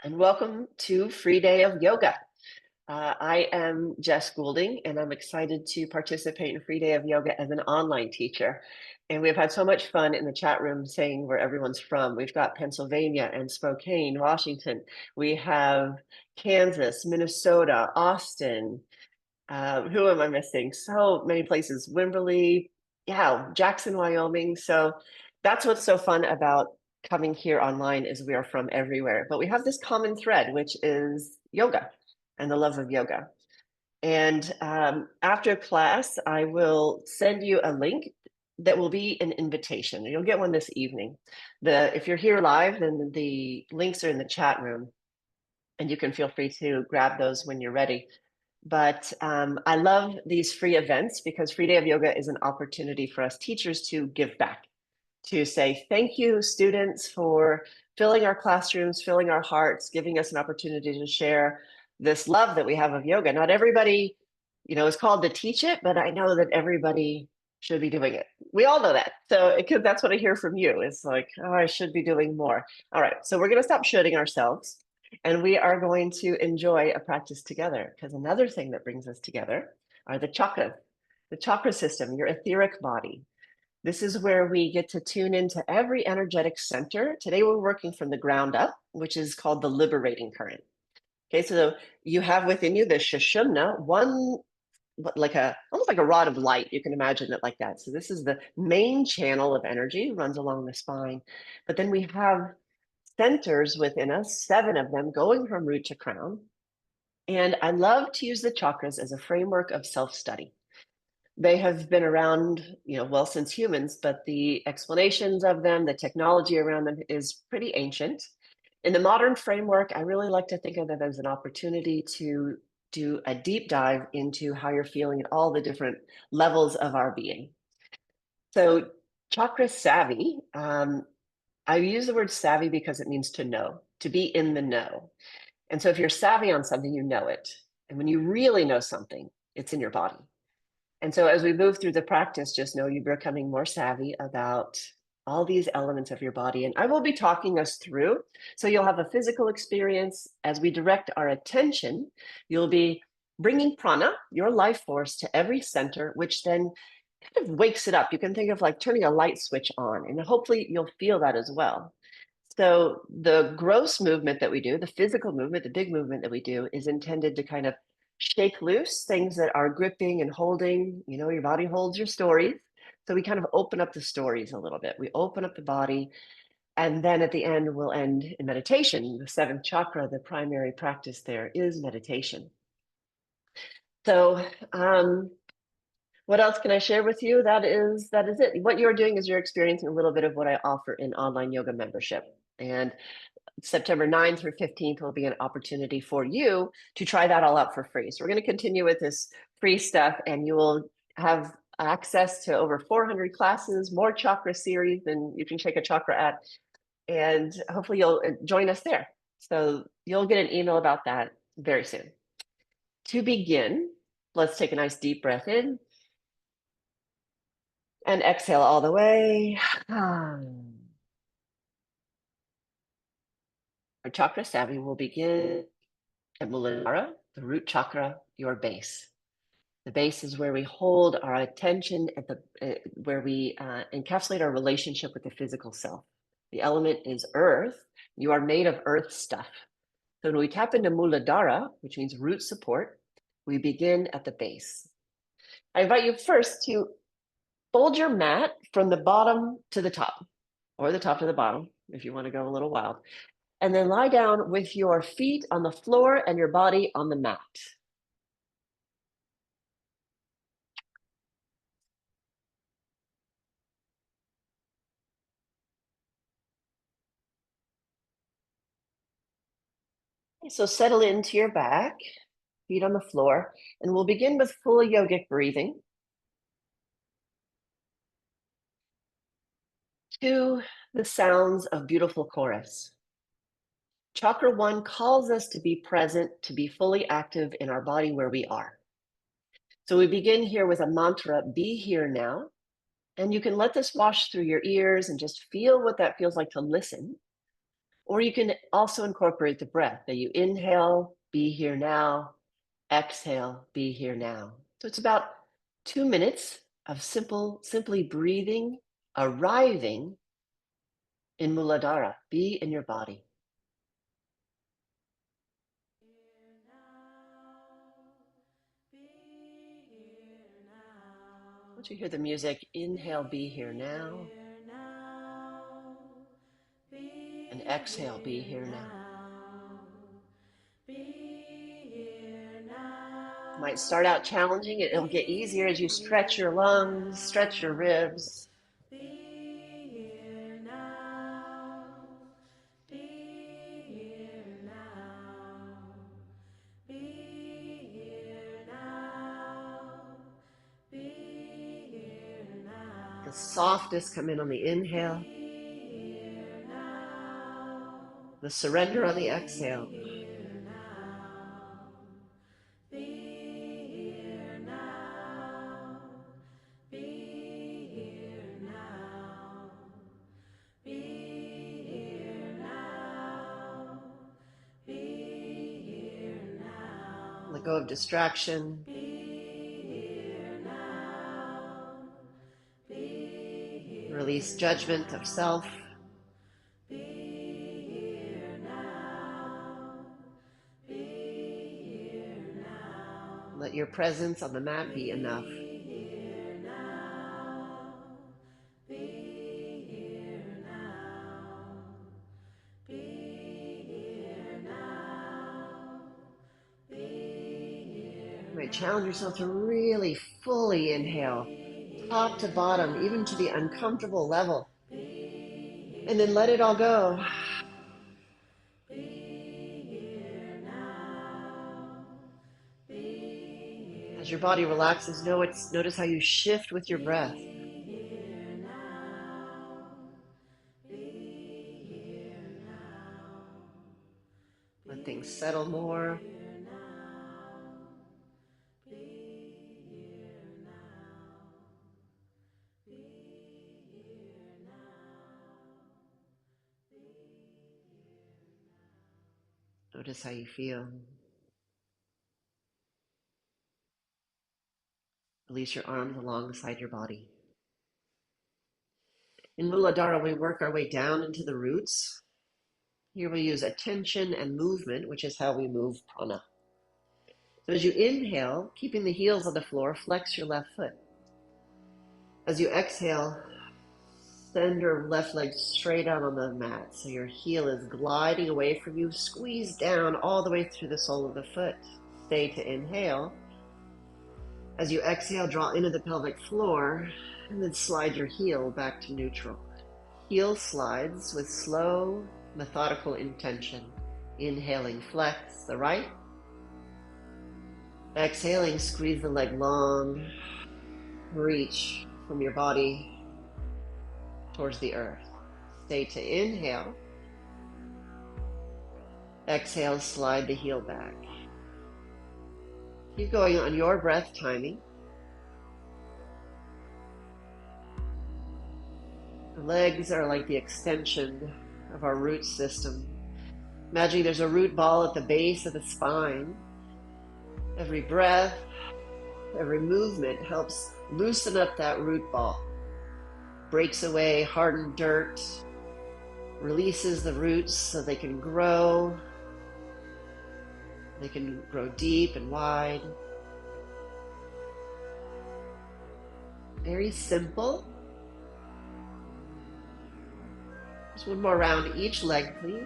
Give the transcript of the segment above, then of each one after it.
and welcome to Free Day of Yoga. I am Jess Goulding, and I'm excited to participate in Free Day of Yoga as an online teacher. And we've had so much fun in the chat room saying where everyone's from. We've got Pennsylvania and Spokane, Washington. We have Kansas, Minnesota, Austin. Who am I missing? So many places. Wimberley, yeah, Jackson, Wyoming. So that's what's so fun about coming here online is we are from everywhere. But we have this common thread, which is yoga and the love of yoga. And after class, I will send you a link that will be an invitation. You'll get one this evening. If you're here live, then the links are in the chat room, and you can feel free to grab those when you're ready. But I love these free events because Free Day of Yoga is an opportunity for us teachers to give back, to say thank you, students, for filling our classrooms, filling our hearts, giving us an opportunity to share this love that we have of yoga. Not everybody, is called to teach it, but I know that everybody should be doing it. We all know that. So because that's what I hear from you. It's like, oh, I should be doing more. All right. So we're going to stop shooting ourselves. And we are going to enjoy a practice together because another thing that brings us together are the chakras, the chakra system, your etheric body. This is where we get to tune into every energetic center. Today, we're working from the ground up, which is called the liberating current. Okay, so you have within you the Shushumna, one almost like a rod of light. You can imagine it like that. So this is the main channel of energy, runs along the spine. But then we have centers within us, 7 of them going from root to crown. And I love to use the chakras as a framework of self-study. They have been around, well, since humans, but the explanations of them, the technology around them is pretty ancient. In the modern framework, I really like to think of it as an opportunity to do a deep dive into how you're feeling at all the different levels of our being. So Chakra Savvy, I use the word savvy because it means to know, to be in the know. And so if you're savvy on something, you know it. And when you really know something, it's in your body. And so as we move through the practice, just know you're becoming more savvy about all these elements of your body. And I will be talking us through. So you'll have a physical experience. As we direct our attention, you'll be bringing prana, your life force, to every center, which then kind of wakes it up. You can think of like turning a light switch on, and hopefully you'll feel that as well. So the gross movement that we do, the physical movement, the big movement that we do is intended to kind of shake loose things that are gripping and holding. Your body holds your stories. So we kind of open up the stories a little bit. We open up the body. And then at the end, we'll end in meditation. The 7th chakra, the primary practice there is meditation. So what else can I share with you? That is it. What you're doing is you're experiencing a little bit of what I offer in online yoga membership. And September 9th through 15th will be an opportunity for you to try that all out for free. So we're going to continue with this free stuff, and you will have access to over 400 classes, more chakra series than you can shake a chakra at. And hopefully you'll join us there. So you'll get an email about that very soon. To begin, let's take a nice deep breath in and exhale all the way. Our Chakra Savvy will begin at Muladhara, the root chakra, your base. The base is where we hold our attention where we encapsulate our relationship with the physical self. The element is earth. You are made of earth stuff. So when we tap into Muladhara, which means root support, we begin at the base. I invite you first to fold your mat from the bottom to the top, or the top to the bottom, if you want to go a little wild. And then lie down with your feet on the floor and your body on the mat. So settle into your back, feet on the floor, and we'll begin with full yogic breathing. To the sounds of beautiful chorus. Chakra 1 calls us to be present, to be fully active in our body where we are. So we begin here with a mantra, be here now. And you can let this wash through your ears and just feel what that feels like to listen. Or you can also incorporate the breath that you inhale, be here now, exhale, be here now. So it's about 2 minutes of simply breathing, arriving in Muladhara. Be in your body. Once you hear the music, inhale, be here now. And exhale, be here now. It might start out challenging. It'll get easier as you stretch your lungs, stretch your ribs. The softness come in on the inhale. The surrender on the exhale. Let go of distraction. Release judgment of self. Let your presence on the mat be enough. You might challenge yourself to really fully inhale, top to bottom, even to the uncomfortable level. And then let it all go. As your body relaxes, notice how you shift with your breath. Let things settle more. Notice how you feel. Release your arms alongside your body. In Muladhara, we work our way down into the roots. Here we use attention and movement, which is how we move prana. So as you inhale, keeping the heels on the floor, flex your left foot. As you exhale, send your left leg straight out on the mat. So your heel is gliding away from you. Squeeze down all the way through the sole of the foot. Stay to inhale. As you exhale, draw into the pelvic floor and then slide your heel back to neutral. Heel slides with slow, methodical intention. Inhaling, flex the right. Exhaling, squeeze the leg long. Reach from your body towards the earth. Stay to inhale. Exhale, slide the heel back. Keep going on your breath timing. The legs are like the extension of our root system. Imagine there's a root ball at the base of the spine. Every breath, every movement helps loosen up that root ball. Breaks away hardened dirt, releases the roots so they can grow. They can grow deep and wide. Very simple. Just one more round each leg, please.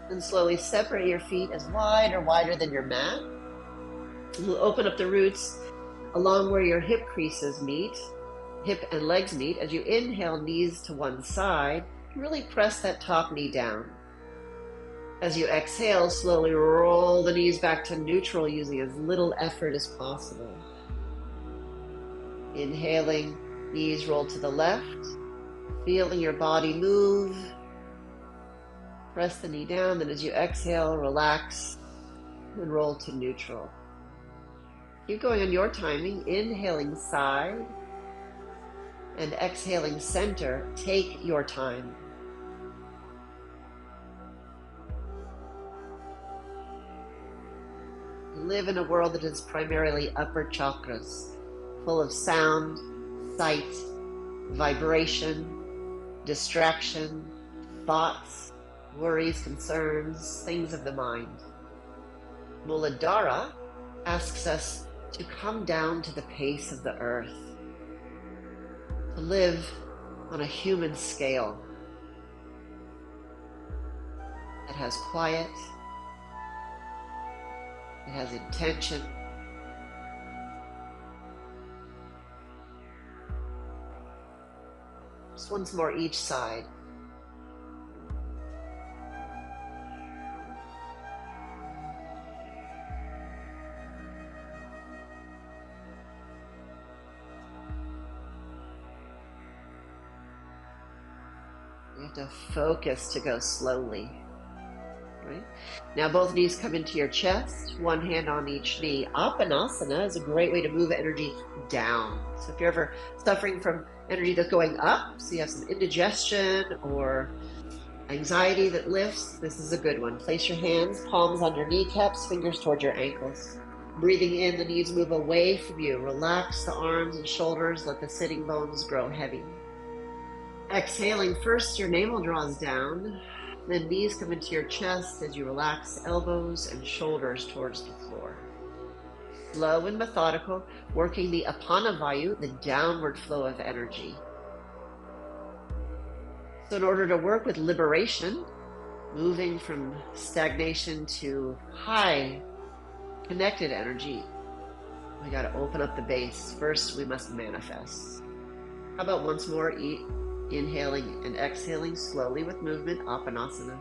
And slowly separate your feet as wide or wider than your mat. You'll open up the roots along where your hip creases meet, hip and legs meet. As you inhale, knees to one side, really press that top knee down. As you exhale, slowly roll the knees back to neutral using as little effort as possible. Inhaling, knees roll to the left, feeling your body move. Press the knee down, then as you exhale, relax and roll to neutral. Keep going on your timing, inhaling side and exhaling center. Take your time. We live in a world that is primarily upper chakras, full of sound, sight, vibration, distraction, thoughts, worries, concerns, things of the mind. Muladhara asks us to come down to the pace of the earth, to live on a human scale that has quiet, it has intention, just once more each side. You have to focus to go slowly. Right? Now both knees come into your chest, one hand on each knee. Apanasana is a great way to move energy down. So if you're ever suffering from energy that's going up, so you have some indigestion or anxiety that lifts, this is a good one. Place your hands, palms on your kneecaps, fingers towards your ankles. Breathing in, the knees move away from you. Relax the arms and shoulders, let the sitting bones grow heavy. Exhaling, first your navel draws down, then knees come into your chest as you relax elbows and shoulders towards the floor. Slow and methodical, working the apana vayu, the downward flow of energy. So in order to work with liberation, moving from stagnation to high connected energy, we got to open up the base. First, we must manifest. How about once more, inhaling and exhaling slowly with movement, Apanasana.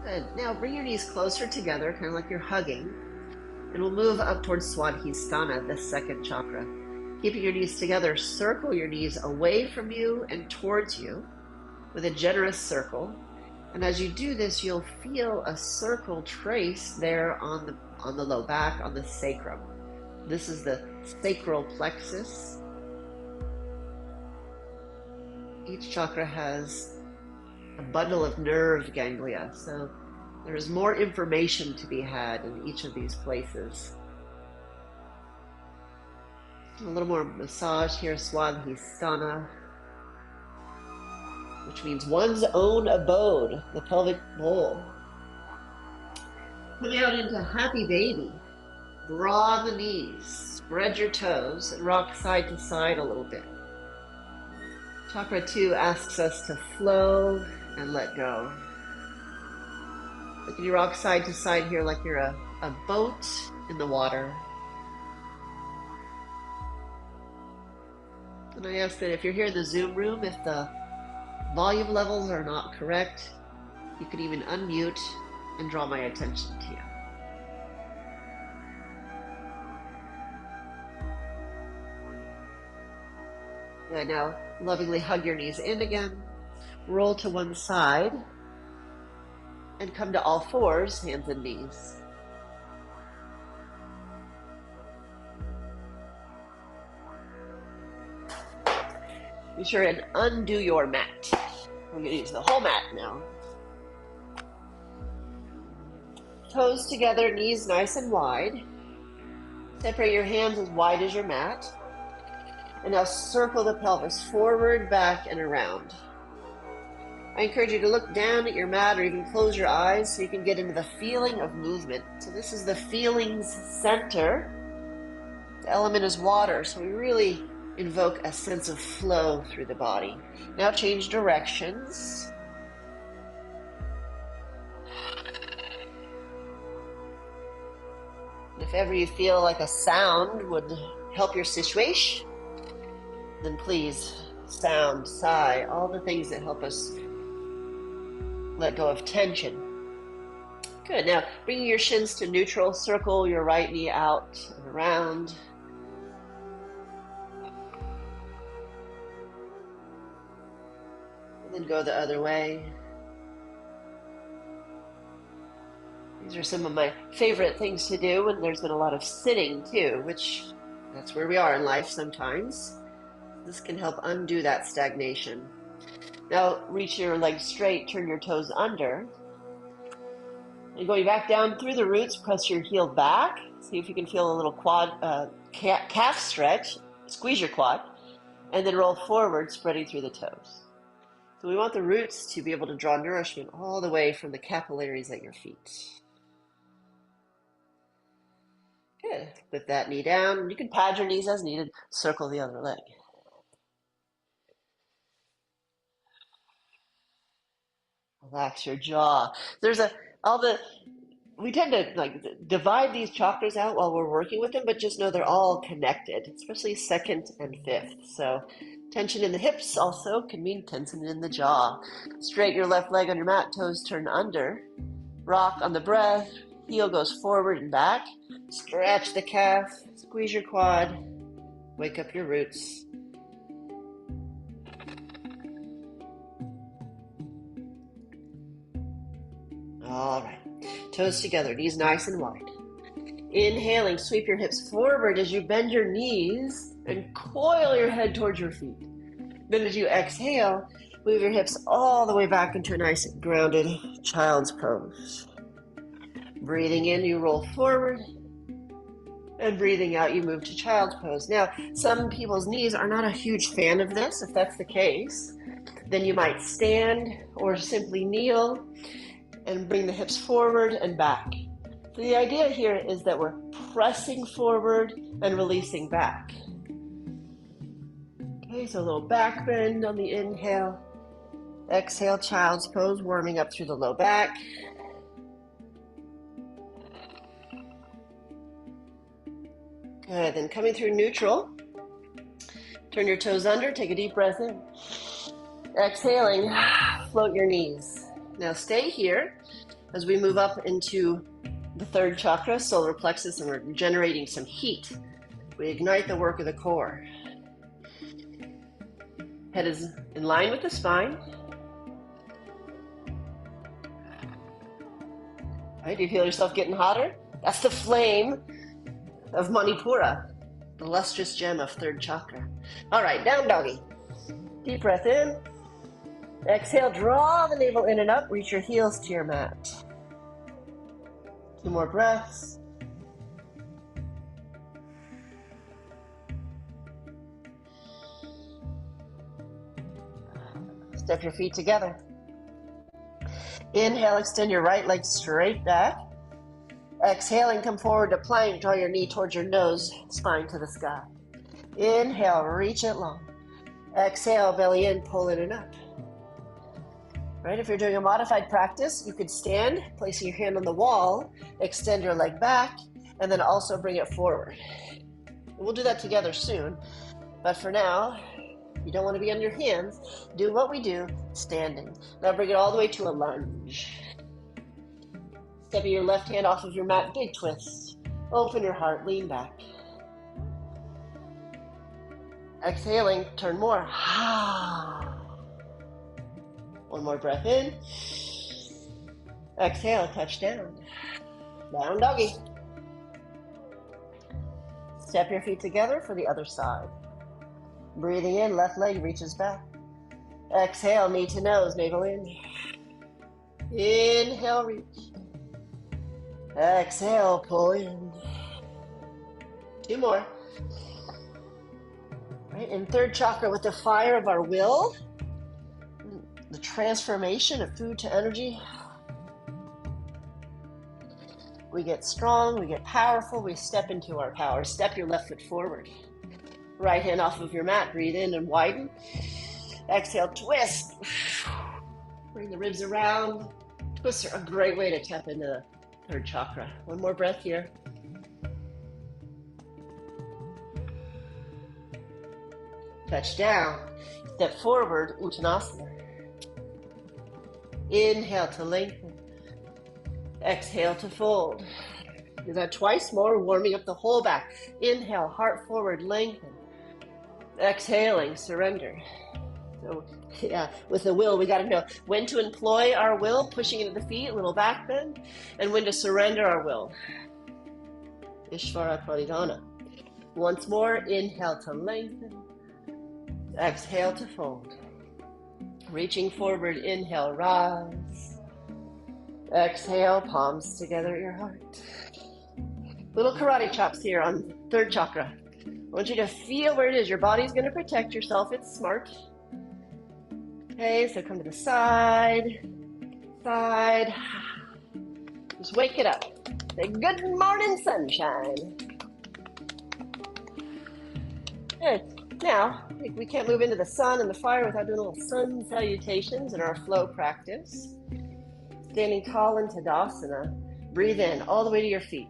Good. Now bring your knees closer together, kind of like you're hugging, and we'll move up towards Swadhisthana, the second chakra. Keeping your knees together, circle your knees away from you and towards you with a generous circle. And as you do this, you'll feel a circle trace there on the low back, on the sacrum. This is the sacral plexus. Each chakra has a bundle of nerve ganglia, so there's more information to be had in each of these places. A little more massage here, Swadhisthana, which means one's own abode, the pelvic bowl. Come out into happy baby. Draw the knees, spread your toes, and rock side to side a little bit. Chakra 2 asks us to flow and let go. So can you rock side to side here like you're a boat in the water? And I ask that if you're here in the Zoom room, if the volume levels are not correct, you can even unmute and draw my attention to you. Good. Now lovingly hug your knees in again, roll to one side, and come to all fours, hands and knees. Be sure and undo your mat. We're going to use the whole mat now. Toes together, knees nice and wide. Separate your hands as wide as your mat. And now circle the pelvis forward, back, and around. I encourage you to look down at your mat or even close your eyes so you can get into the feeling of movement. So this is the feelings center. The element is water, so we really invoke a sense of flow through the body. Now change directions. If ever you feel like a sound would help your situation, then please, sound, sigh, all the things that help us let go of tension. Good. Now, bringing your shins to neutral, circle your right knee out and around. And then go the other way. These are some of my favorite things to do, and there's been a lot of sitting too, which that's where we are in life sometimes. This can help undo that stagnation. Now reach your legs straight, turn your toes under. And going back down through the roots, press your heel back. See if you can feel a little calf stretch. Squeeze your quad, and then roll forward, spreading through the toes. So we want the roots to be able to draw nourishment all the way from the capillaries at your feet. Good. Put that knee down. You can pad your knees as needed. Circle the other leg. Relax your jaw. We tend to divide these chakras out while we're working with them, but just know they're all connected, especially second and fifth. So tension in the hips also can mean tension in the jaw. Straighten your left leg on your mat, toes turn under. Rock on the breath, heel goes forward and back. Stretch the calf, squeeze your quad, wake up your roots. All right, toes together, knees nice and wide. Inhaling, sweep your hips forward as you bend your knees and coil your head towards your feet. Then as you exhale, move your hips all the way back into a nice grounded child's pose. Breathing in, you roll forward. And breathing out, you move to child's pose. Now, some people's knees are not a huge fan of this. If that's the case, then you might stand or simply kneel and bring the hips forward and back. So the idea here is that we're pressing forward and releasing back. Okay, so a little back bend on the inhale. Exhale, child's pose, warming up through the low back. Good, then coming through neutral, turn your toes under, take a deep breath in. Exhaling, float your knees. Now stay here as we move up into the third chakra, solar plexus, and we're generating some heat. We ignite the work of the core. Head is in line with the spine. All right, do you feel yourself getting hotter? That's the flame of Manipura, the lustrous gem of third chakra. All right, down doggy. Deep breath in. Exhale, draw the navel in and up. Reach your heels to your mat. 2 more breaths. Step your feet together. Inhale, extend your right leg straight back. Exhaling, come forward to plank. Draw your knee towards your nose, spine to the sky. Inhale, reach it long. Exhale, belly in, pull in and up. Right, if you're doing a modified practice, you could stand, placing your hand on the wall, extend your leg back, and then also bring it forward. We'll do that together soon, but for now, you don't want to be on your hands. Do what we do, standing. Now bring it all the way to a lunge. Stepping your left hand off of your mat, big twist. Open your heart, lean back. Exhaling, turn more. One more breath in. Exhale, touch down. Down doggy. Step your feet together for the other side. Breathing in, left leg reaches back. Exhale, knee to nose, navel in. Inhale, reach. Exhale, pull in. 2 more. Right, in third chakra, with the fire of our will, the transformation of food to energy, we get strong, we get powerful, we step into our power. Step your left foot forward. Right hand off of your mat, breathe in and widen. Exhale, twist. Bring the ribs around. Twists are a great way to tap into the third chakra. One more breath here. touch down, step forward, Uttanasana. Inhale to lengthen. Exhale to fold. Do that twice more, warming up the whole back. Inhale, heart forward, lengthen. Exhaling, surrender. So, yeah, with the will, we got to know when to employ our will, pushing into the feet, a little back bend, and when to surrender our will. Ishvara Pranidhana. Once more, inhale to lengthen. Exhale to fold. Reaching forward, inhale, rise. Exhale, palms together at your heart. Little karate chops here on third chakra. I want you to feel where it is. Your body's going to protect yourself. It's smart. Okay, so come to the side. Side. Just wake it up. Say, good morning, sunshine. Good. Now, we can't move into the sun and the fire without doing little sun salutations in our flow practice. Standing tall in Tadasana. Breathe in all the way to your feet.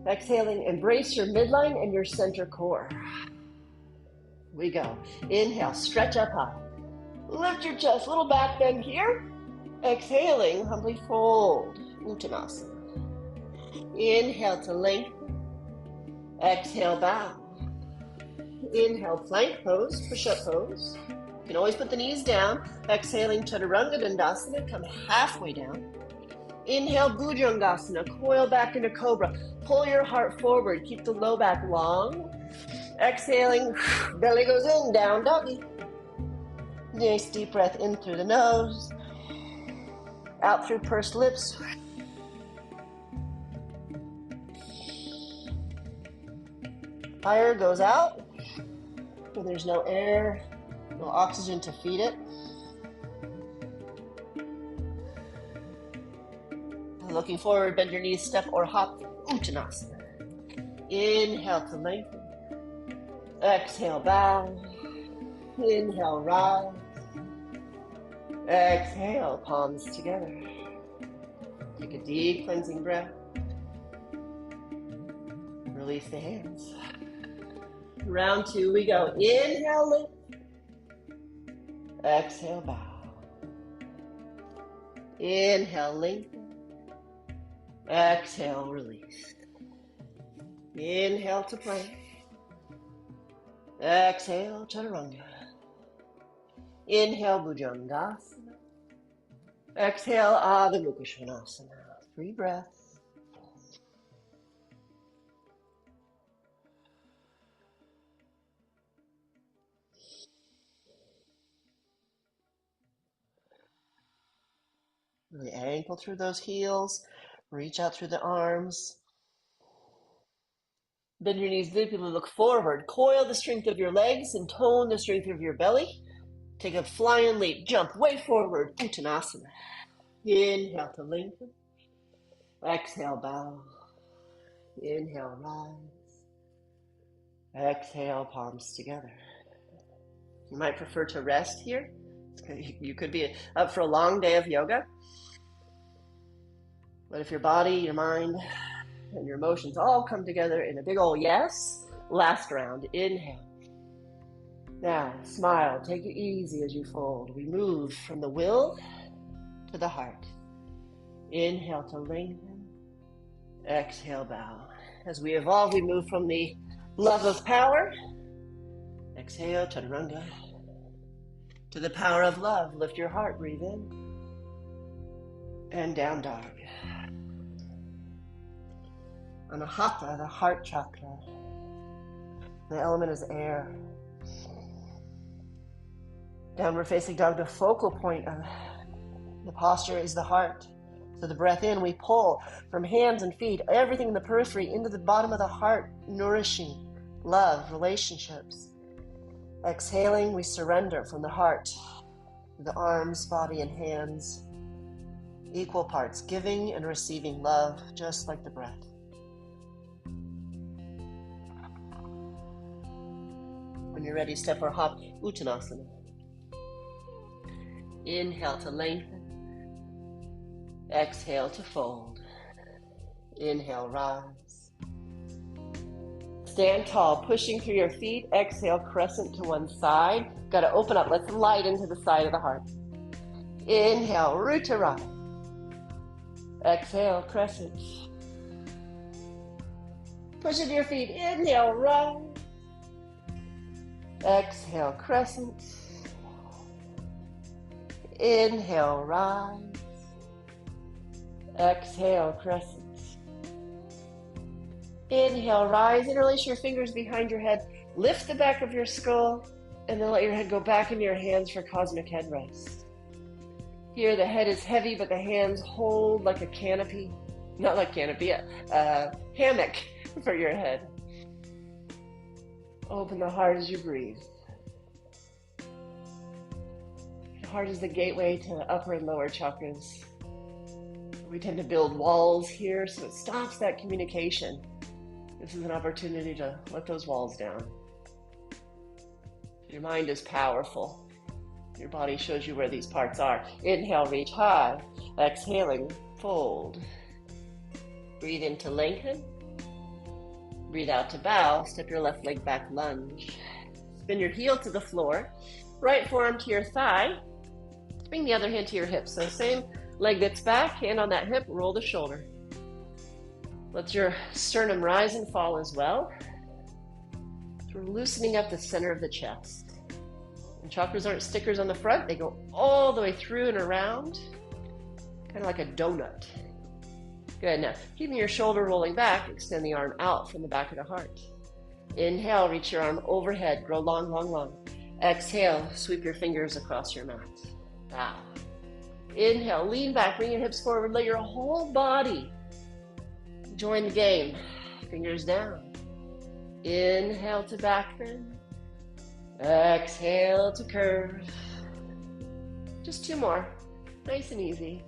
Exhaling, embrace your midline and your center core. We go. Inhale, stretch up high. Lift your chest, little back bend here. Exhaling, humbly fold, Uttanasana. Inhale to lengthen. Exhale, bow. Inhale, plank pose, push-up pose. You can always put the knees down. Exhaling, Chaturanga Dandasana, come halfway down. Inhale, Bhujangasana, coil back into Cobra. Pull your heart forward, keep the low back long. Exhaling, belly goes in, down doggy. Nice deep breath in through the nose, out through pursed lips. Fire goes out, where there's no air, no oxygen to feed it. Looking forward, bend your knees, step or hop, Uttanasana. Inhale to lengthen. Exhale, bow. Inhale, rise. Exhale, palms together. Take a deep cleansing breath. Release the hands. Round two, we go. Inhale, lift. Exhale, bow. Inhale, lengthen. Exhale, release. Inhale to plank. Exhale, Chaturanga. Inhale, Bhujangasana. Exhale, Adho Mukha Svanasana. 3 breaths. Really ankle through those heels. Reach out through the arms. Bend your knees deeply, look forward. Coil the strength of your legs and tone the strength of your belly. Take a flying leap, jump way forward, Uttanasana. Inhale to lengthen. Exhale, bow. Inhale, rise. Exhale, palms together. You might prefer to rest here. You could be up for a long day of yoga. But if your body, your mind, and your emotions all come together in a big old yes, last round, inhale. Now, smile, take it easy as you fold. We move from the will to the heart. Inhale to lengthen. Exhale, bow. As we evolve, we move from the love of power. Exhale, Chaturanga. To the power of love. Lift your heart, breathe in. And down dog. Anahata, the heart chakra. The element is air. Downward facing dog, the focal point of the posture is the heart. So the breath in, we pull from hands and feet, everything in the periphery into the bottom of the heart, nourishing love, relationships. Exhaling, we surrender from the heart, the arms, body, and hands. Equal parts, giving and receiving love, just like the breath. When you're ready, step or hop, Uttanasana. Inhale to lengthen. Exhale to fold. Inhale, rise. Stand tall, pushing through your feet. Exhale, crescent to one side. Got to open up. Let some light into the side of the heart. Inhale, root to rise. Exhale, crescent. Push into your feet. Inhale, rise. Exhale, crescent. Inhale, rise. Exhale, crescent. Inhale, rise. Interlace your fingers behind your head. Lift the back of your skull, and then let your head go back into your hands for cosmic head rest. Here, the head is heavy, but the hands hold like a canopy. Not like canopy, a hammock for your head. Open the heart as you breathe. The heart is the gateway to the upper and lower chakras. We tend to build walls here, so it stops that communication. This is an opportunity to let those walls down. Your mind is powerful. Your body shows you where these parts are. Inhale, reach high. Exhaling, fold. Breathe in to lengthen. Breathe out to bow. Step your left leg back, lunge. Spin your heel to the floor. Right forearm to your thigh. Bring the other hand to your hip. So same leg that's back, hand on that hip, roll the shoulder. Let your sternum rise and fall as well. So we're loosening up the center of the chest. And chakras aren't stickers on the front. They go all the way through and around, kind of like a donut. Good. Now, keeping your shoulder rolling back, extend the arm out from the back of the heart. Inhale, reach your arm overhead, grow long, long, long. Exhale, sweep your fingers across your mat. Bow. Inhale, lean back, bring your hips forward, let your whole body join the game. Fingers down. Inhale to back bend. Exhale to curve. Just two more. Nice and easy.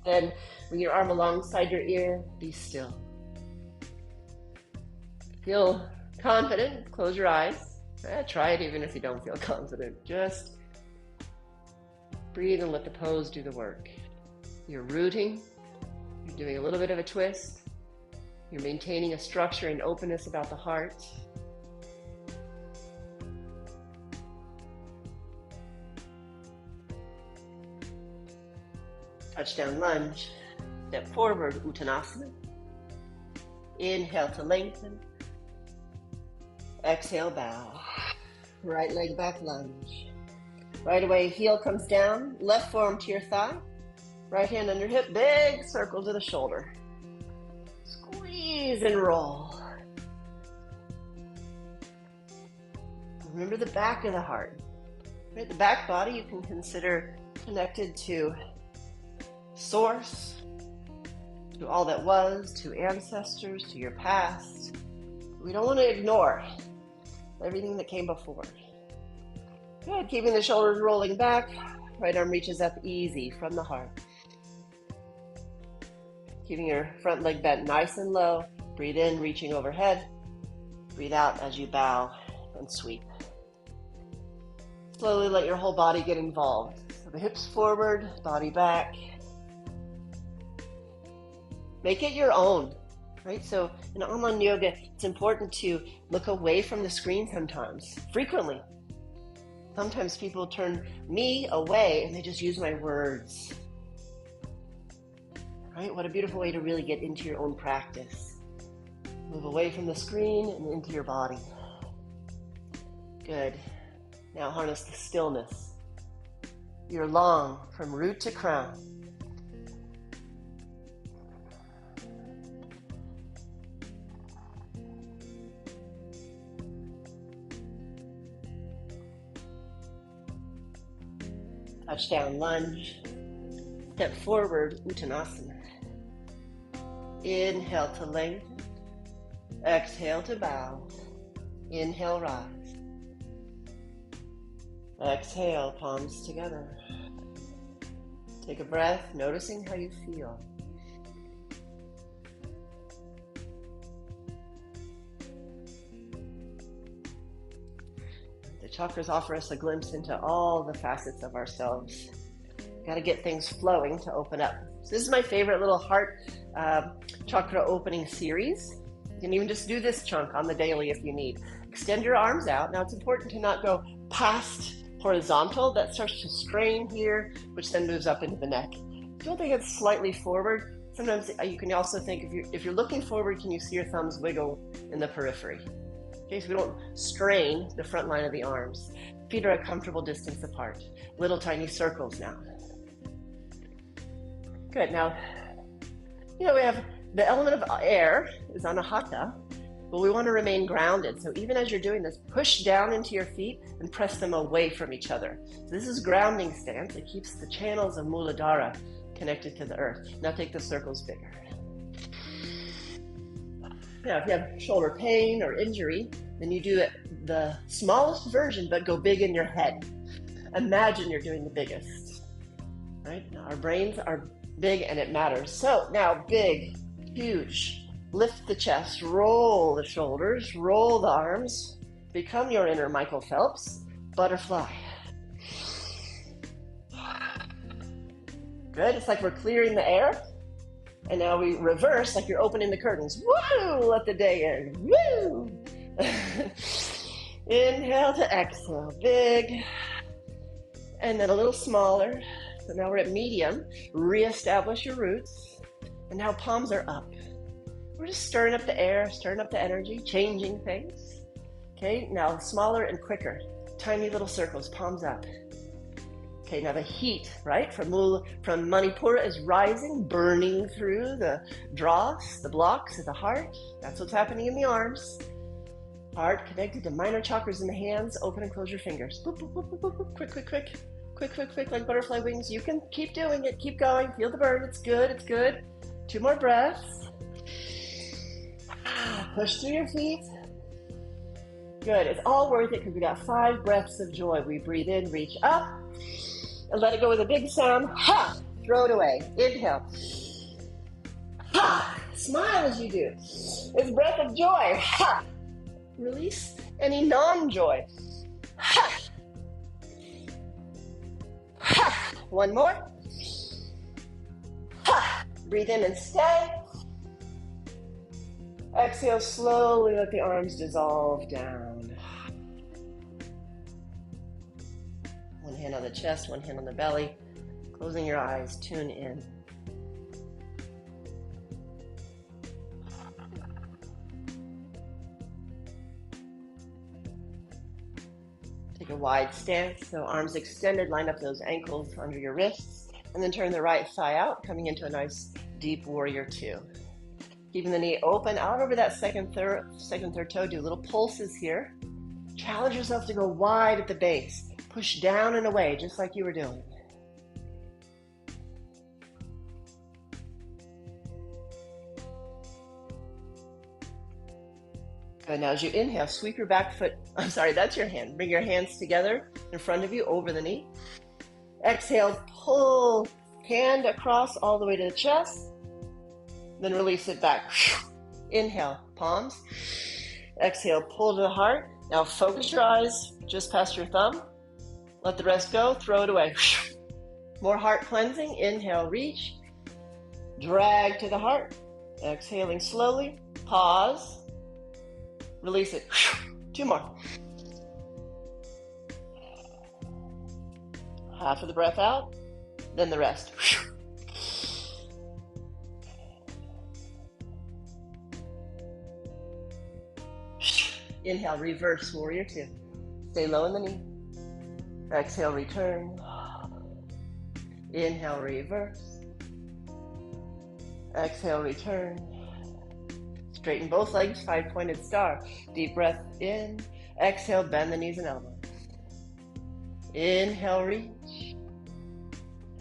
Then bring your arm alongside your ear, be still. Feel confident, close your eyes. Try it even if you don't feel confident. Just breathe and let the pose do the work. You're rooting, you're doing a little bit of a twist, you're maintaining a structure and openness about the heart. Touchdown lunge, step forward, Uttanasana. Inhale to lengthen. Exhale, bow. Right leg back, lunge. Right away, heel comes down, left forearm to your thigh. Right hand under hip, big circle to the shoulder. Squeeze and roll. Remember the back of the heart. Right, the back body you can consider connected to source, to all that was, to ancestors, to your past. We don't want to ignore everything that came before. Good, keeping the shoulders rolling back. Right arm reaches up easy from the heart. Keeping your front leg bent nice and low. Breathe in, reaching overhead. Breathe out as you bow and sweep. Slowly let your whole body get involved. So the hips forward, body back. Make it your own, right? So in online yoga, it's important to look away from the screen sometimes, frequently. Sometimes people turn me away and they just use my words. Right? What a beautiful way to really get into your own practice. Move away from the screen and into your body. Good. Now harness the stillness. You're long from root to crown. Touchdown lunge. Step forward, Uttanasana. Inhale to lengthen. Exhale to bow. Inhale, rise. Exhale, palms together. Take a breath, noticing how you feel. The chakras offer us a glimpse into all the facets of ourselves. Got to get things flowing to open up. So this is my favorite little heart chakra opening series. You can even just do this chunk on the daily if you need. Extend your arms out. Now it's important to not go past horizontal. That starts to strain here, which then moves up into the neck. If you want to get slightly forward, sometimes you can also think, if you're looking forward, can you see your thumbs wiggle in the periphery? Okay, so we don't strain the front line of the arms. Feet are a comfortable distance apart. Little tiny circles now. Good, now, we have the element of air is anahata, but we want to remain grounded. So even as you're doing this, push down into your feet and press them away from each other. So this is grounding stance. It keeps the channels of Muladhara connected to the earth. Now take the circles bigger. Now, if you have shoulder pain or injury, then you do it the smallest version, but go big in your head. Imagine you're doing the biggest, right? Now, our brains are big and it matters. So now big, huge, lift the chest, roll the shoulders, roll the arms, become your inner Michael Phelps, butterfly. Good, it's like we're clearing the air. And now we reverse, like you're opening the curtains. Woo! Let the day in. Woo! Inhale to exhale, big. And then a little smaller. So now we're at medium. Reestablish your roots. And now palms are up. We're just stirring up the air, stirring up the energy, changing things. Okay, now smaller and quicker. Tiny little circles, palms up. Okay, now the heat, right, from Manipura is rising, burning through the dross, the blocks of the heart. That's what's happening in the arms. Heart connected to minor chakras in the hands. Open and close your fingers. Boop, boop, boop, boop, boop, boop. Quick, quick, quick. Quick, quick, quick, like butterfly wings. You can keep doing it. Keep going. Feel the burn. It's good. It's good. 2 more breaths. Push through your feet. Good. It's all worth it because we got 5 breaths of joy. We breathe in, reach up. And let it go with a big sound. Ha! Throw it away. Inhale. Ha! Smile as you do. It's breath of joy. Ha! Release any non-joy. Ha! Ha! 1 more. Ha! Breathe in and stay. Exhale slowly. Let the arms dissolve down. One hand on the chest, one hand on the belly. Closing your eyes, tune in. Take a wide stance, so arms extended, line up those ankles under your wrists, and then turn the right thigh out, coming into a nice deep warrior 2. Keeping the knee open out over that second, third toe. Do little pulses here. Challenge yourself to go wide at the base. Push down and away, just like you were doing. Good, now as you inhale, sweep your back foot. I'm sorry, that's your hand. Bring your hands together in front of you, over the knee. Exhale, pull hand across all the way to the chest. Then release it back. Inhale, palms. Exhale, pull to the heart. Now focus your eyes just past your thumb. Let the rest go, throw it away. More heart cleansing. Inhale, reach. Drag to the heart. Exhaling slowly. Pause. Release it. 2 more. Half of the breath out, then the rest. Inhale, reverse warrior 2. Stay low in the knee. Exhale, return. Inhale, reverse. Exhale, return. Straighten both legs, 5-pointed star. Deep breath in. Exhale, bend the knees and elbows. Inhale, reach.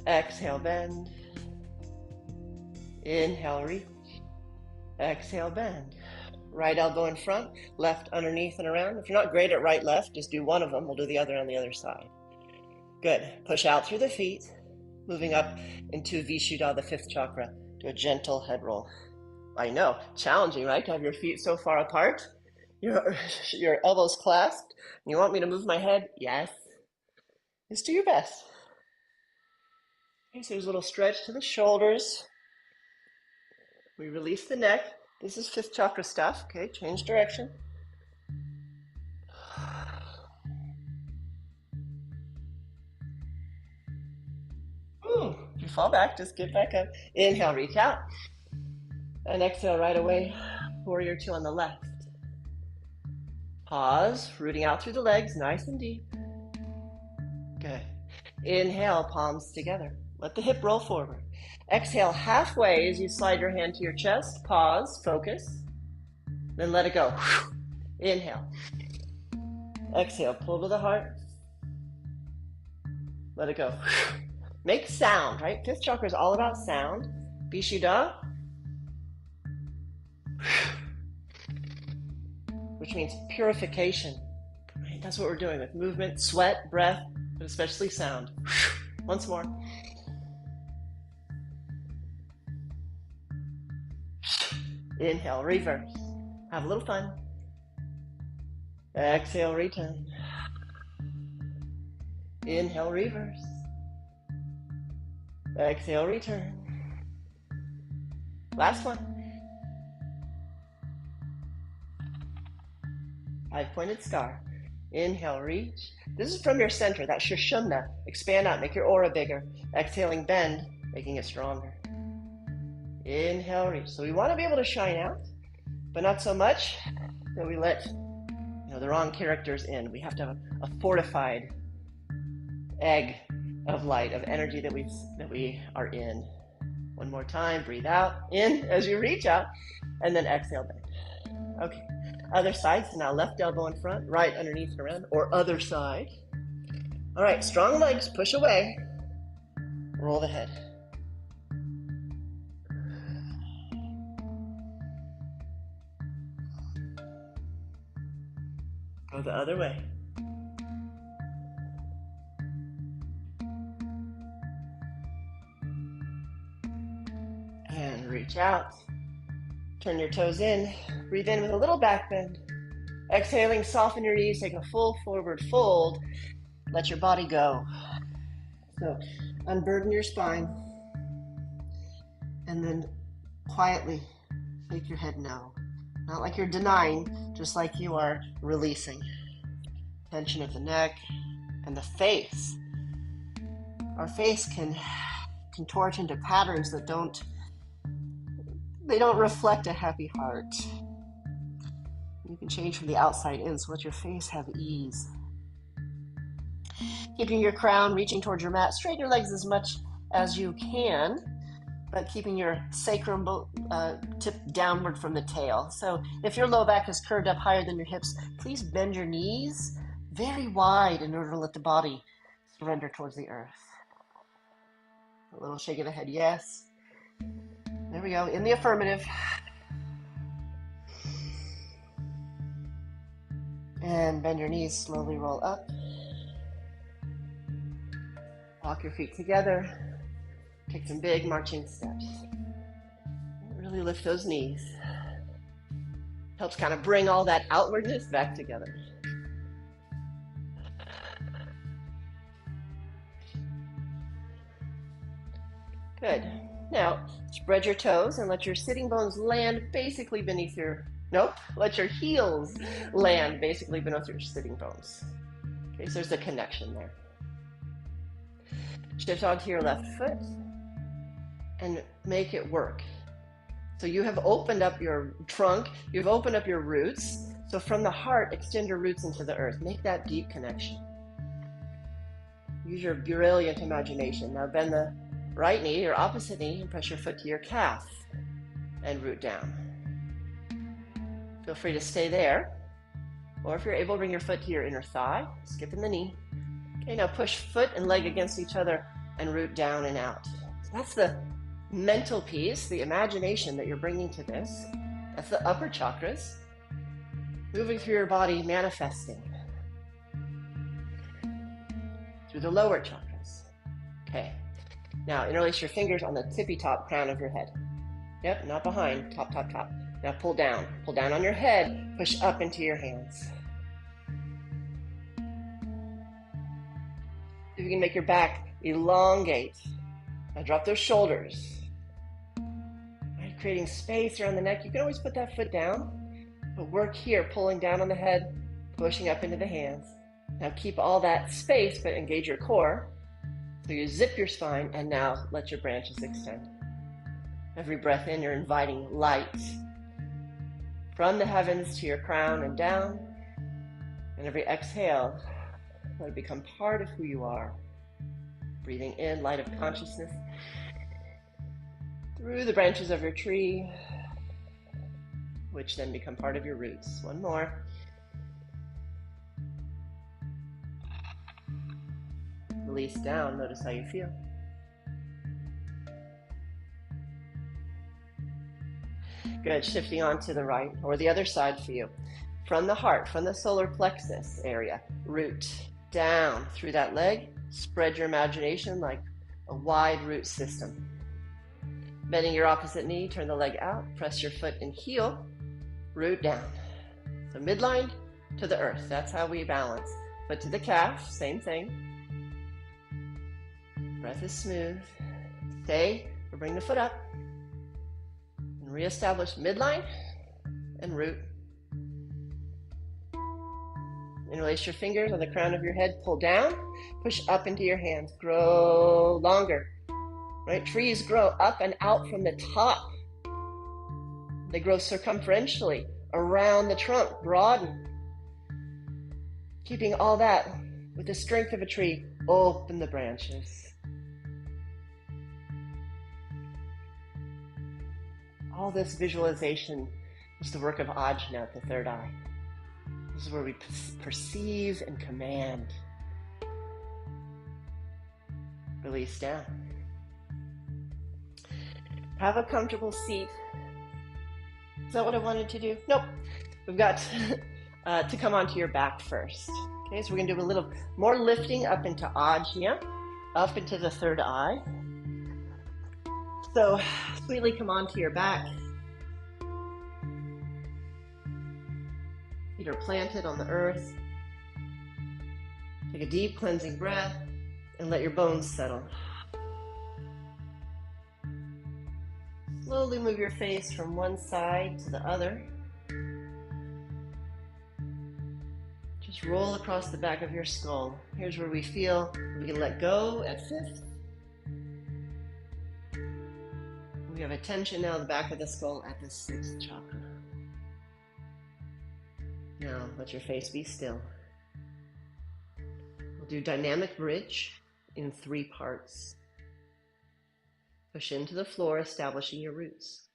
Exhale, bend. Inhale, reach. Exhale, bend. Right elbow in front, left underneath and around. If you're not great at right, left, just do one of them. We'll do the other on the other side. Good. Push out through the feet, moving up into Vishuddha, the 5th chakra. Do a gentle head roll. I know, challenging, right? To have your feet so far apart, your elbows clasped. You want me to move my head? Yes. Just do your best. Okay, so there's a little stretch to the shoulders. We release the neck. This is fifth chakra stuff. Okay, change direction. If you fall back, just get back up. Inhale, reach out. And exhale right away. Warrior two on the left. Pause, rooting out through the legs, nice and deep. Good. Inhale, palms together. Let the hip roll forward. Exhale halfway as you slide your hand to your chest. Pause, focus. Then let it go. Inhale. Exhale, pull to the heart. Let it go. Make sound, right? Fifth chakra is all about sound. Vishuddha, which means purification. Right? That's what we're doing with movement, sweat, breath, but especially sound. Once more. Inhale, reverse. Have a little fun. Exhale, return. Inhale, reverse. Exhale, return. Last one. 5-pointed star. Inhale, reach. This is from your center, that Sushumna. Expand out, make your aura bigger. Exhaling, bend, making it stronger. Inhale, reach. So we want to be able to shine out, but not so much that we let the wrong characters in. We have to have a fortified egg of light, of energy that we are in. One more time, breathe out, in as you reach out, and then exhale, bend. Okay, other side. So now left elbow in front, right underneath and around, or other side. All right, strong legs, push away, roll the head. Go the other way. And reach out. Turn your toes in. Breathe in with a little back bend. Exhaling, soften your knees. Take a full forward fold. Let your body go. So unburden your spine. And then quietly shake your head no. Not like you're denying, just like you are releasing. Tension of the neck and the face. Our face can contort into patterns that don't reflect a happy heart. You can change from the outside in, so let your face have ease. Keeping your crown, reaching towards your mat, straighten your legs as much as you can, but keeping your sacrum tipped downward from the tail. So if your low back is curved up higher than your hips, please bend your knees very wide in order to let the body surrender towards the earth. A little shake of the head, yes. There we go, in the affirmative. And bend your knees, slowly roll up. Walk your feet together. Take some big marching steps. Really lift those knees. Helps kind of bring all that outwardness back together. Good. Now, spread your toes and let your sitting bones land basically beneath let your heels land basically beneath your sitting bones. Okay, so there's a connection there. Shift onto your left foot and make it work. So you have opened up your trunk, you've opened up your roots. So from the heart, extend your roots into the earth. Make that deep connection. Use your brilliant imagination. Now bend the right knee, your opposite knee, and press your foot to your calf and root down. Feel free to stay there. Or if you're able, bring your foot to your inner thigh, skipping the knee. Okay, now push foot and leg against each other and root down and out. So that's the mental piece, the imagination that you're bringing to this. That's the upper chakras. Moving through your body, manifesting. Through the lower chakras. Okay. Now, interlace your fingers on the tippy top crown of your head. Yep, not behind, top, top, top. Now pull down on your head, push up into your hands. If you can make your back elongate Now drop those shoulders. Right, creating space around the neck. You can always put that foot down, but work here, pulling down on the head, pushing up into the hands. Now keep all that space, but engage your core. So you zip your spine, and now let your branches extend. Every breath in, you're inviting light from the heavens to your crown and down. And every exhale, let it become part of who you are. Breathing in, light of consciousness, through the branches of your tree, which then become part of your roots. One more. Release down, notice how you feel. Good, shifting on to the right, or the other side for you. From the heart, from the solar plexus area, root down through that leg. Spread your imagination like a wide root system. Bending your opposite knee, turn the leg out, press your foot and heel, root down. So midline to the earth, that's how we balance. Foot to the calf, same thing. Breath is smooth. Stay, or bring the foot up. And reestablish midline and root. Interlace your fingers on the crown of your head, pull down, push up into your hands, grow longer. Right? Trees grow up and out from the top. They grow circumferentially around the trunk, broaden. Keeping all that with the strength of a tree, open the branches. All this visualization is the work of Ajna, the third eye. This is where we perceive and command. Release down. Have a comfortable seat. Is that what I wanted to do? Nope. We've got to come onto your back first. Okay, so we're going to do a little more lifting up into Ajna, up into the third eye. So sweetly come onto your back. Feet are planted on the earth. Take a deep cleansing breath and let your bones settle. Slowly move your face from one side to the other. Just roll across the back of your skull. Here's where we feel we can let go at fifth. We have attention now in the back of the skull at the sixth chakra. Now let your face be still. We'll do dynamic bridge in 3 parts. Push into the floor, establishing your roots.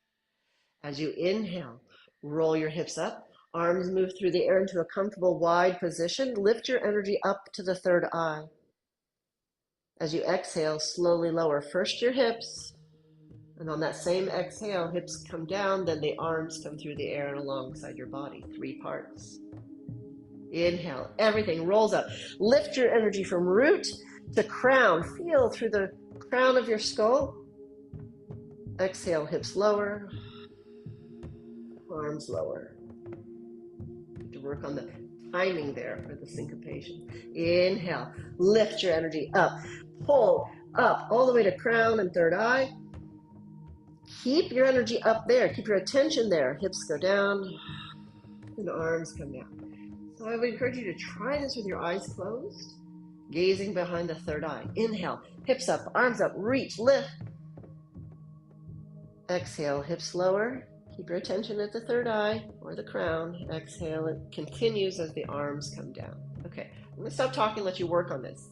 As you inhale, roll your hips up, arms move through the air into a comfortable wide position. Lift your energy up to the third eye. As you exhale, slowly lower first your hips, and on that same exhale, hips come down, then the arms come through the air and alongside your body. 3 parts. Inhale, everything rolls up. Lift your energy from root to crown. Feel through the crown of your skull. Exhale, hips lower, arms lower. You have to work on the timing there for the syncopation. Inhale, lift your energy up, pull up all the way to crown and third eye. Keep your energy up there, keep your attention there. Hips go down and arms come down. So I would encourage you to try this with your eyes closed, gazing behind the third eye. Inhale, hips up, arms up, reach, lift. Exhale, hips lower. Keep your attention at the third eye or the crown. Exhale, it continues as the arms come down. Okay, I'm going to stop talking and let you work on this.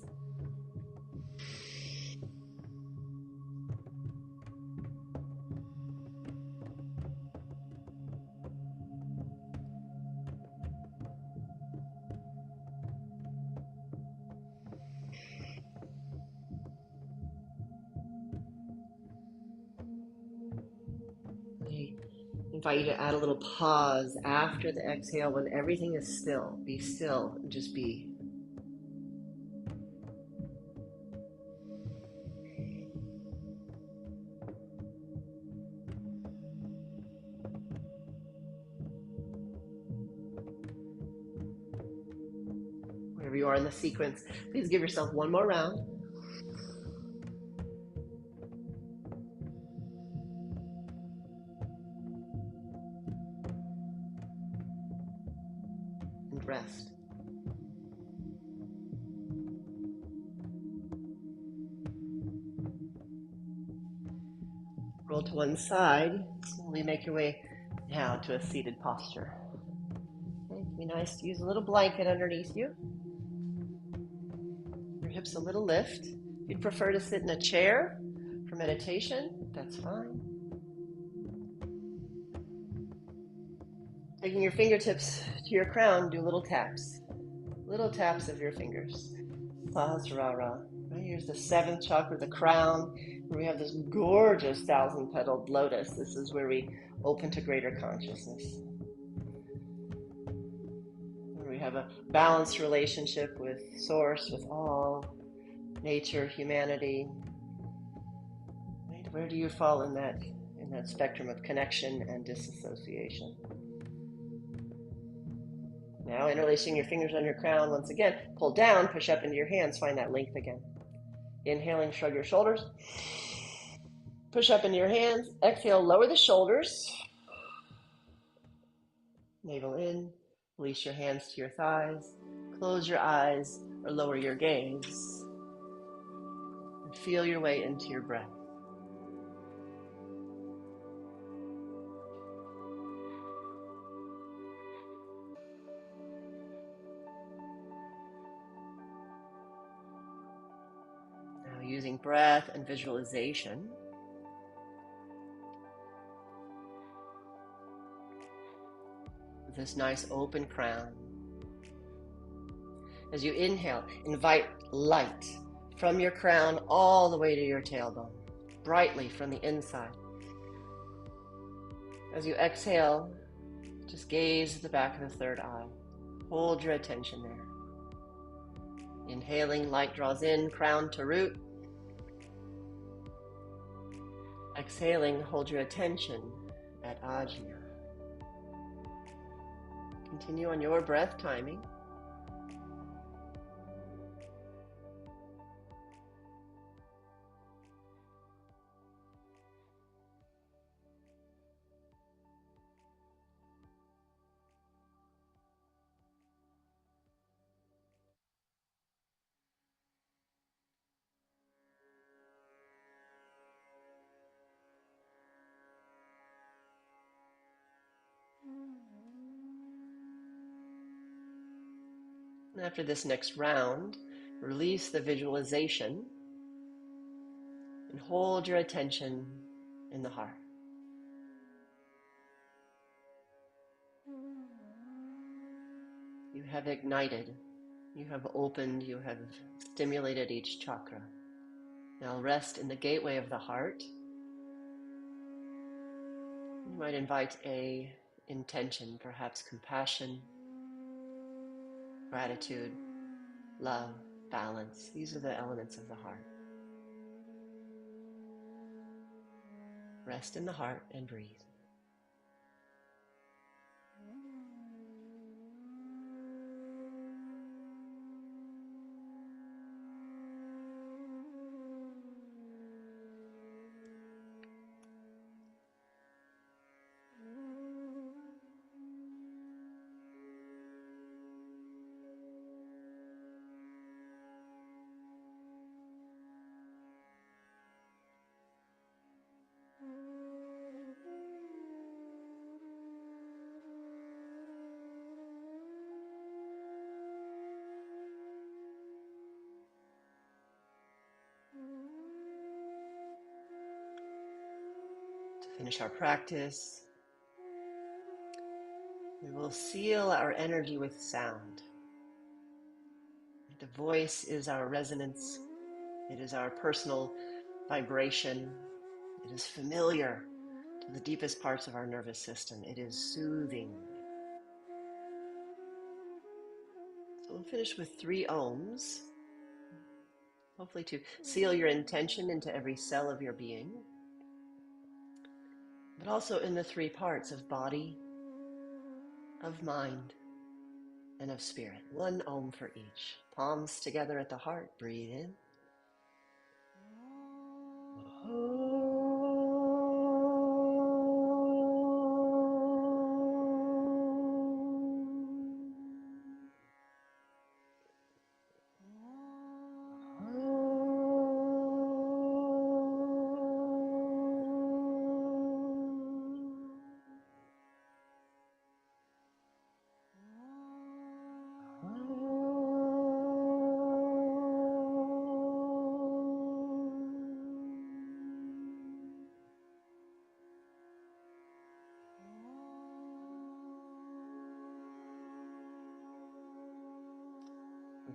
I invite you to add a little pause after the exhale when everything is still. Be still and just be. Wherever you are in the sequence, please give yourself one more round. rest. Roll to one side. Slowly make your way now to a seated posture. Okay, it'd be nice to use a little blanket underneath you. Your hips a little lift. If you'd prefer to sit in a chair for meditation, that's fine. Taking your fingertips to your crown, do little taps. Little taps of your fingers. Sahasrara. Right, here's the seventh chakra, the crown, where we have this gorgeous 1,000-petaled lotus. This is where we open to greater consciousness. Where we have a balanced relationship with Source, with all, nature, humanity. Right? Where do you fall in that spectrum of connection and disassociation? Now, interlacing your fingers on your crown, once again, pull down, push up into your hands, find that length again. Inhaling, shrug your shoulders. Push up into your hands. Exhale, lower the shoulders. Navel in. Release your hands to your thighs. Close your eyes or lower your gaze. And feel your way into your breath. Now, using breath and visualization, with this nice open crown. As you inhale, invite light from your crown all the way to your tailbone, brightly from the inside. As you exhale, just gaze at the back of the third eye. Hold your attention there. Inhaling, light draws in, crown to root. Exhaling, hold your attention at Ajna. Continue on your breath timing. And after this next round, release the visualization and hold your attention in the heart. You have ignited, you have opened, you have stimulated each chakra. Now rest in the gateway of the heart. You might invite a intention, perhaps compassion, gratitude, love, balance. These are the elements of the heart. Rest in the heart and breathe. Finish our practice. We will seal our energy with sound. The voice is our resonance. It is our personal vibration. It is familiar to the deepest parts of our nervous system. It is soothing. So we'll finish with 3 ohms, hopefully to seal your intention into every cell of your being, but also in the 3 parts of body, of mind, and of spirit. 1 ohm for each. Palms together at the heart. Breathe in.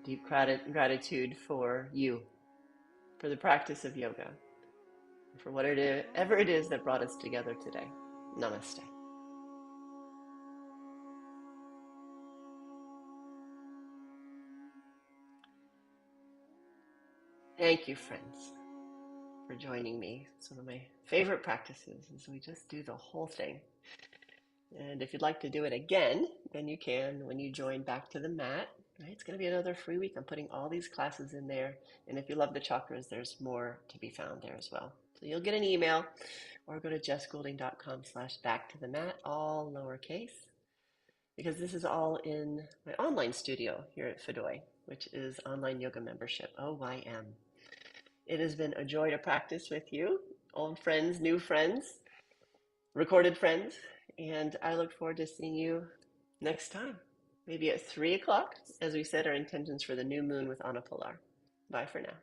Deep gratitude for you, for the practice of yoga, for whatever it is that brought us together today. Namaste. Thank you, friends, for joining me. It's one of my favorite practices is we just do the whole thing. And if you'd like to do it again, then you can when you join Back to the Mat. Right? It's going to be another free week. I'm putting all these classes in there. And if you love the chakras, there's more to be found there as well. So you'll get an email or go to jessgoulding.com/back to the mat, all lowercase, because this is all in my online studio here at Fedoi, which is online yoga membership, OYM. It has been a joy to practice with you, old friends, new friends, recorded friends, and I look forward to seeing you next time, maybe at 3 o'clock, as we set our intentions for the new moon with Anapolar. Bye for now.